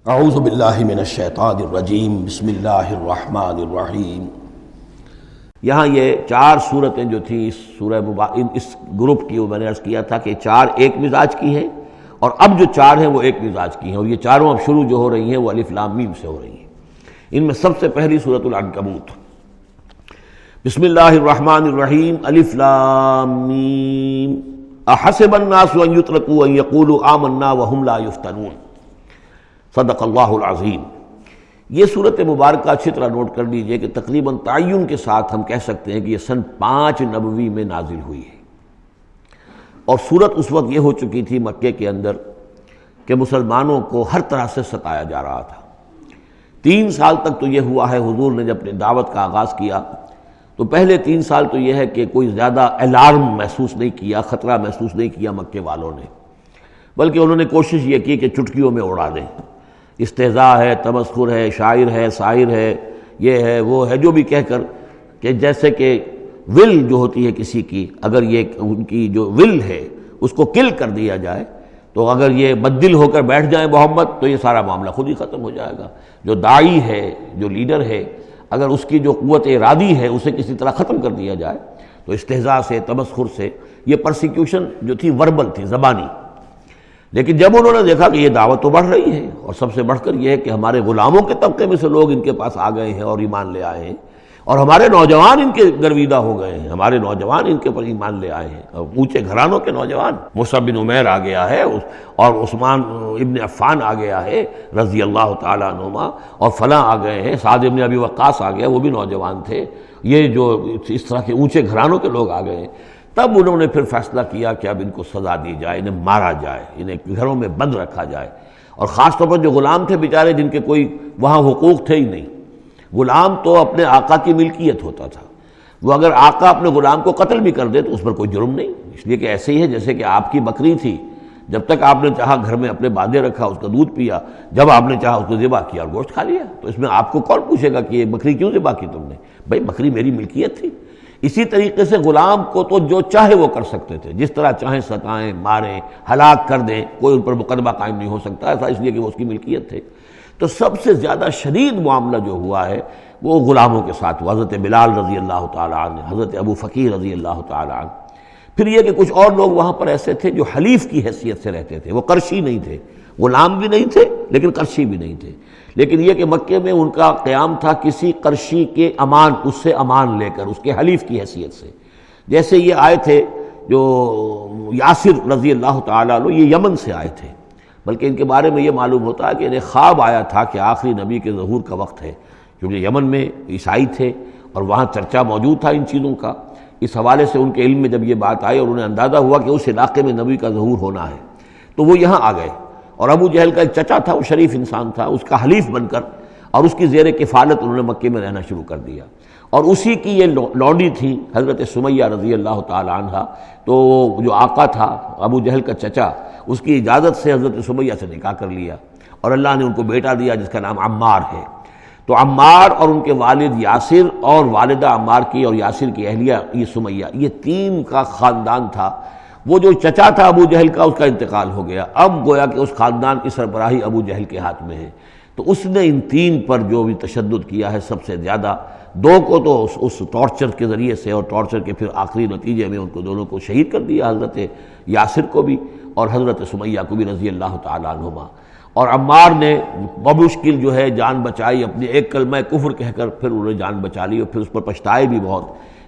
اعوذ باللہ من الشیطان الرجیم بسم اللہ الرحمن الرحیم۔ یہاں یہ چار صورتیں جو تھیں اس سورہ اس گروپ کی، وہ میں نے عرض کیا تھا کہ چار ایک مزاج کی ہیں، اور اب جو چار ہیں وہ ایک مزاج کی ہیں، اور یہ چاروں اب شروع جو ہو رہی ہیں وہ الف لام میم سے ہو رہی ہیں۔ ان میں سب سے پہلی سورۃ العنکبوت، بسم اللہ الرحمن الرحیم، الف لام میم، احسب الناس ان یترکوا ان یقولوا آمنا وهم لا یفتنون، صدق اللہ العظیم۔ یہ صورت مبارکہ اچھی طرح نوٹ کر لیجئے کہ تقریباً تعین کے ساتھ ہم کہہ سکتے ہیں کہ یہ سن 5 نبوی میں نازل ہوئی ہے، اور صورت اس وقت یہ ہو چکی تھی مکے کے اندر کہ مسلمانوں کو ہر طرح سے ستایا جا رہا تھا۔ 3 سال تک تو یہ ہوا ہے، حضور نے جب اپنی دعوت کا آغاز کیا تو پہلے 3 سال تو یہ ہے کہ کوئی زیادہ الارم محسوس نہیں کیا، خطرہ محسوس نہیں کیا مکے والوں نے، بلکہ انہوں نے کوشش یہ کی کہ چٹکیوں میں اڑا دیں۔ استہزاء ہے، تمسخر ہے، شاعر ہے، ساحر ہے، یہ ہے وہ ہے، جو بھی کہہ کر کہ جیسے کہ ول جو ہوتی ہے کسی کی، اگر یہ ان کی جو ول ہے اس کو کل کر دیا جائے تو اگر یہ بددل ہو کر بیٹھ جائیں محمد تو یہ سارا معاملہ خود ہی ختم ہو جائے گا۔ جو داعی ہے، جو لیڈر ہے، اگر اس کی جو قوت ارادی ہے اسے کسی طرح ختم کر دیا جائے تو استہزاء سے، تمسخر سے، یہ پرسیکیوشن جو تھی وربل تھی، زبانی۔ لیکن جب انہوں نے دیکھا کہ یہ دعوت تو بڑھ رہی ہے، اور سب سے بڑھ کر یہ ہے کہ ہمارے غلاموں کے طبقے میں سے لوگ ان کے پاس آ گئے ہیں اور ایمان لے آئے ہیں، اور ہمارے نوجوان ان کے گرویدہ ہو گئے ہیں، ہمارے نوجوان ان کے پر ایمان لے آئے ہیں، اور اونچے گھرانوں کے نوجوان، مصعب بن عمیر آ گیا ہے، اور عثمان ابن عفان آ گیا ہے رضی اللہ تعالیٰ عنہما، اور فلاں آ گئے ہیں، سعد ابن ابی وقاص آ گیا، وہ بھی نوجوان تھے، یہ جو اس طرح کے اونچے گھرانوں کے لوگ آ گئے ہیں۔ تب انہوں نے پھر فیصلہ کیا کہ اب ان کو سزا دی جائے، انہیں مارا جائے، انہیں گھروں میں بند رکھا جائے، اور خاص طور پر جو غلام تھے بیچارے، جن کے کوئی وہاں حقوق تھے ہی نہیں۔ غلام تو اپنے آقا کی ملکیت ہوتا تھا، وہ اگر آقا اپنے غلام کو قتل بھی کر دے تو اس پر کوئی جرم نہیں، اس لیے کہ ایسے ہی ہے جیسے کہ آپ کی بکری تھی، جب تک آپ نے چاہا گھر میں اپنے باندھے رکھا، اس کا دودھ پیا، جب آپ نے چاہا اس کو ذبح کیا اور گوشت کھا لیا، تو اس میں آپ کو کون پوچھے گا کہ یہ بکری کیوں ذبح کی تم نے؟ بھائی بکری میری ملکیت تھی۔ اسی طریقے سے غلام کو تو جو چاہے وہ کر سکتے تھے، جس طرح چاہیں ستائیں، ماریں، ہلاک کر دیں، کوئی ان پر مقدمہ قائم نہیں ہو سکتا، ایسا اس لیے کہ وہ اس کی ملکیت تھے۔ تو سب سے زیادہ شدید معاملہ جو ہوا ہے وہ غلاموں کے ساتھ ہوا، حضرت بلال رضی اللہ تعالیٰ عنہ، حضرت ابو فقیر رضی اللہ تعالیٰ عنہ۔ پھر یہ کہ کچھ اور لوگ وہاں پر ایسے تھے جو حلیف کی حیثیت سے رہتے تھے، وہ قرشی نہیں تھے، غلام بھی نہیں تھے لیکن قرشی بھی نہیں تھے، لیکن یہ کہ مکے میں ان کا قیام تھا کسی قرشی کے امان، اس سے امان لے کر، اس کے حلیف کی حیثیت سے۔ جیسے یہ آئے تھے جو یاسر رضی اللہ تعالیٰ عنہ، یہ یمن سے آئے تھے، بلکہ ان کے بارے میں یہ معلوم ہوتا ہے کہ انہیں خواب آیا تھا کہ آخری نبی کے ظہور کا وقت ہے، کیونکہ یمن میں عیسائی تھے اور وہاں چرچا موجود تھا ان چیزوں کا۔ اس حوالے سے ان کے علم میں جب یہ بات آئی اور انہیں اندازہ ہوا کہ اس علاقے میں نبی کا ظہور ہونا ہے، تو وہ یہاں آ گئے، اور ابو جہل کا ایک چچا تھا، وہ شریف انسان تھا، اس کا حلیف بن کر اور اس کی زیر کفالت انہوں نے مکے میں رہنا شروع کر دیا، اور اسی کی یہ لونڈی تھی حضرت سمیہ رضی اللہ تعالی عنہ۔ تو جو آقا تھا ابو جہل کا چچا، اس کی اجازت سے حضرت سمیہ سے نکاح کر لیا، اور اللہ نے ان کو بیٹا دیا جس کا نام عمار ہے۔ تو عمار اور ان کے والد یاسر اور والدہ عمار کی اور یاسر کی اہلیہ یہ سمیہ، یہ 3 کا خاندان تھا۔ وہ جو چچا تھا ابو جہل کا، اس کا انتقال ہو گیا، اب گویا کہ اس خاندان کی سربراہی ابو جہل کے ہاتھ میں ہے۔ تو اس نے ان 3 پر جو بھی تشدد کیا ہے سب سے زیادہ، 2 کو تو اس ٹارچر کے ذریعے سے، اور ٹارچر کے پھر آخری نتیجے میں ان کو دونوں کو شہید کر دیا، حضرت یاسر کو بھی اور حضرت سمیہ کو بھی رضی اللہ تعالیٰ عنہما۔ اور عمار نے بمشکل جو ہے جان بچائی، اپنے ایک کلمہ کفر کہہ کر پھر انہوں نے جان بچا لی، اور پھر اس پر پچھتائے بھی بہت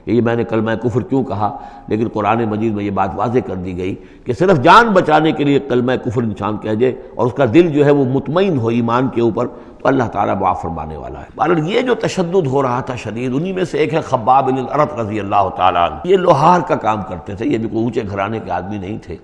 کہ یہ میں نے کلمہ کفر کیوں کہا، لیکن قرآن مجید میں یہ بات واضح کر دی گئی کہ صرف جان بچانے کے لیے کلمہ کفر انسان کہہ جائے اور اس کا دل جو ہے وہ مطمئن ہو ایمان کے اوپر، تو اللہ تعالیٰ معاف فرمانے والا ہے۔ بہرحال یہ جو تشدد ہو رہا تھا شدید، انہی میں سے ایک ہے خباب بن الارت رضی اللہ تعالیٰ عنہ۔ یہ لوہار کا کام کرتے تھے، یہ بھی کوئی اونچے گھرانے کے آدمی نہیں تھے۔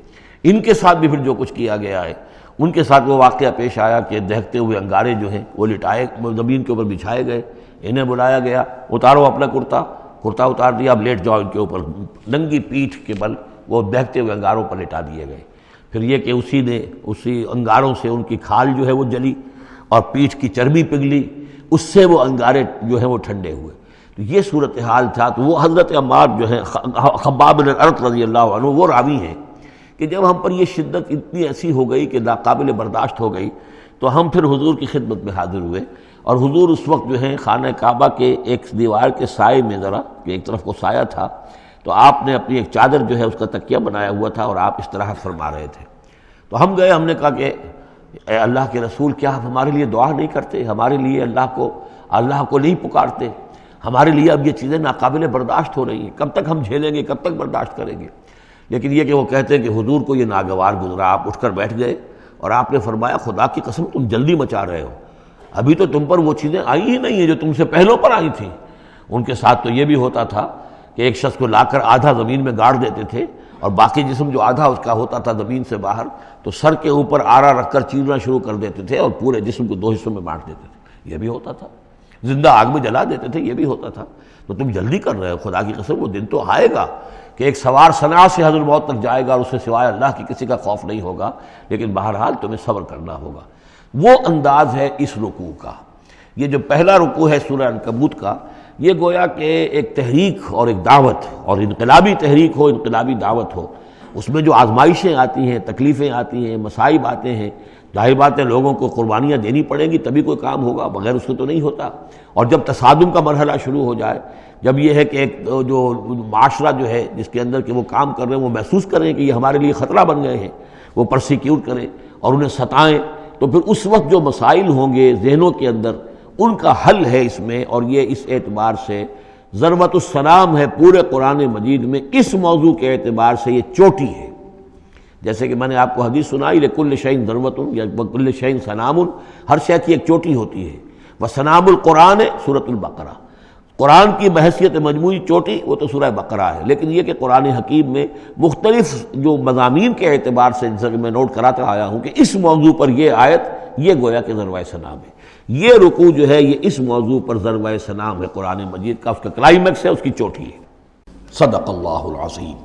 ان کے ساتھ بھی پھر جو کچھ کیا گیا ہے، ان کے ساتھ وہ واقعہ پیش آیا کہ دہتے ہوئے انگارے جو ہیں وہ لٹائے، زمین کے اوپر بچھائے گئے، انہیں بلایا گیا، اتارو اپنا کرتا اتار دیا، اب لیٹ جاؤ ان کے اوپر، ننگی پیٹھ کے بل وہ دہتے ہوئے انگاروں پر لٹا دیے گئے۔ پھر یہ کہ اسی انگاروں سے ان کی کھال جو ہے وہ جلی اور پیٹھ کی چربی پگھلی، اس سے وہ انگارے جو ہیں وہ ٹھنڈے ہوئے۔ تو یہ صورتحال تھا۔ تو وہ حضرت عمار جو ہیں خباب بن الارت رضی اللہ عنہ، وہ راوی ہیں کہ جب ہم پر یہ شدت اتنی ایسی ہو گئی کہ ناقابل برداشت ہو گئی تو ہم پھر حضور کی خدمت میں حاضر ہوئے، اور حضور اس وقت جو ہے خانہ کعبہ کے ایک دیوار کے سائے میں ذرا کہ ایک طرف کو سایہ تھا، تو آپ نے اپنی ایک چادر جو ہے اس کا تکیہ بنایا ہوا تھا اور آپ استراحت فرما رہے تھے۔ تو ہم گئے، ہم نے کہا کہ اے اللہ کے رسول، کیا آپ ہمارے لیے دعا نہیں کرتے، ہمارے لیے اللہ کو نہیں پکارتے؟ ہمارے لیے اب یہ چیزیں ناقابل برداشت ہو رہی ہیں، کب تک ہم جھیلیں گے، کب تک برداشت کریں گے؟ لیکن یہ کہ وہ کہتے ہیں کہ حضور کو یہ ناگوار گزرا، آپ اٹھ کر بیٹھ گئے اور آپ نے فرمایا خدا کی قسم تم جلدی مچا رہے ہو، ابھی تو تم پر وہ چیزیں آئی ہی نہیں ہیں جو تم سے پہلوں پر آئی تھیں۔ ان کے ساتھ تو یہ بھی ہوتا تھا کہ ایک شخص کو لا کر آدھا زمین میں گاڑ دیتے تھے اور باقی جسم جو آدھا اس کا ہوتا تھا زمین سے باہر، تو سر کے اوپر آرا رکھ کر چیرنا شروع کر دیتے تھے اور پورے جسم کو 2 حصوں میں بانٹ دیتے تھے، یہ بھی ہوتا تھا۔ زندہ آگ میں جلا دیتے تھے، یہ بھی ہوتا تھا۔ تو تم جلدی کر رہے ہو، خدا کی قسم وہ دن تو آئے گا کہ ایک سوار صنعاء سے حضرت موت تک جائے گا اور اس سے سوائے اللہ کی کسی کا خوف نہیں ہوگا، لیکن بہرحال تمہیں صبر کرنا ہوگا۔ وہ انداز ہے اس رکوع کا۔ یہ جو پہلا رکوع ہے سورہ عنکبوت کا، یہ گویا کہ ایک تحریک اور ایک دعوت، اور انقلابی تحریک ہو، انقلابی دعوت ہو، اس میں جو آزمائشیں آتی ہیں، تکلیفیں آتی ہیں، مصائب آتے ہیں، ظاہر بات ہے لوگوں کو قربانیاں دینی پڑیں گی تبھی کوئی کام ہوگا، بغیر اس کے تو نہیں ہوتا۔ اور جب تصادم کا مرحلہ شروع ہو جائے، جب یہ ہے کہ ایک جو معاشرہ جو ہے جس کے اندر کہ وہ کام کر رہے ہیں وہ محسوس کریں کہ یہ ہمارے لیے خطرہ بن گئے ہیں، وہ پرسیکیوٹ کریں اور انہیں ستائیں، تو پھر اس وقت جو مسائل ہوں گے ذہنوں کے اندر، ان کا حل ہے اس میں۔ اور یہ اس اعتبار سے ضربۃ السلام ہے پورے قرآن مجید میں، اس موضوع کے اعتبار سے یہ چوٹی ہے۔ جیسے کہ میں نے آپ کو حدیث سنائی، لکل شیء ضربۃ یا کل شیء سنام، ہر شے کی ایک چوٹی ہوتی ہے۔ وسنام القرآن سورۃ البقرہ، قرآن کی بحیثیت مجموعی چوٹی وہ تو سورہ بقرہ ہے، لیکن یہ کہ قرآن حکیم میں مختلف جو مضامین کے اعتبار سے جیسا کہ میں نوٹ کراتا آیا ہوں کہ اس موضوع پر یہ آیت یہ گویا کہ ضربۂ سنام ہے، یہ رکوع جو ہے یہ اس موضوع پر ضربۂ سنام ہے قرآن مجید کا، اس کا کلائمیکس ہے، اس کی چوٹی ہے۔ صدق اللہ العظیم۔